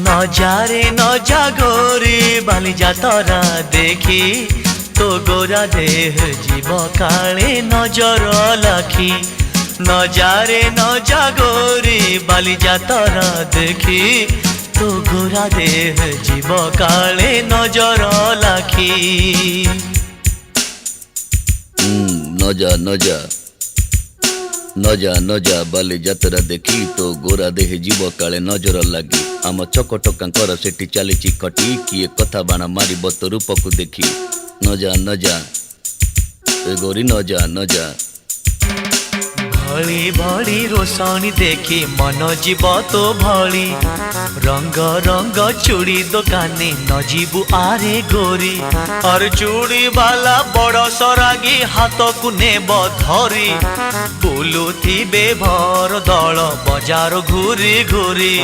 নজারে নজা গোরি বালি যাতরা দেখি তো গোরা দেহ জীব কালে নজর লাখি নজারে নজা গোরি বালি যাতরা দেখি তো গোরা দেহ জীব কালে নজর লাখি নজা নজা নজা নজা বালি যাত্ରା দেখি তো গোরা দেহে জীବ କାଳେ ନଜର ଲାଗି ଆମ ଚକଟକାଙ୍କର ସେଠି ଚାଲିଛି ଖଟି କିଏ କଥା ବାଣ ମାରିବ ତୋ ରୂପକୁ ଦେଖି ନଜା ନଜା ଏ ଗୋରି ନଜା ନଜା भली भली रोशनी देखी मन जीव तो भली रंग रंग चूड़ी दुकानी न जीवु आरे गोरी और चूड़ी वाला बड़ सरागी हाथ को नेब धरी बुलुथिबे भर दल बजार घूरी घूरी।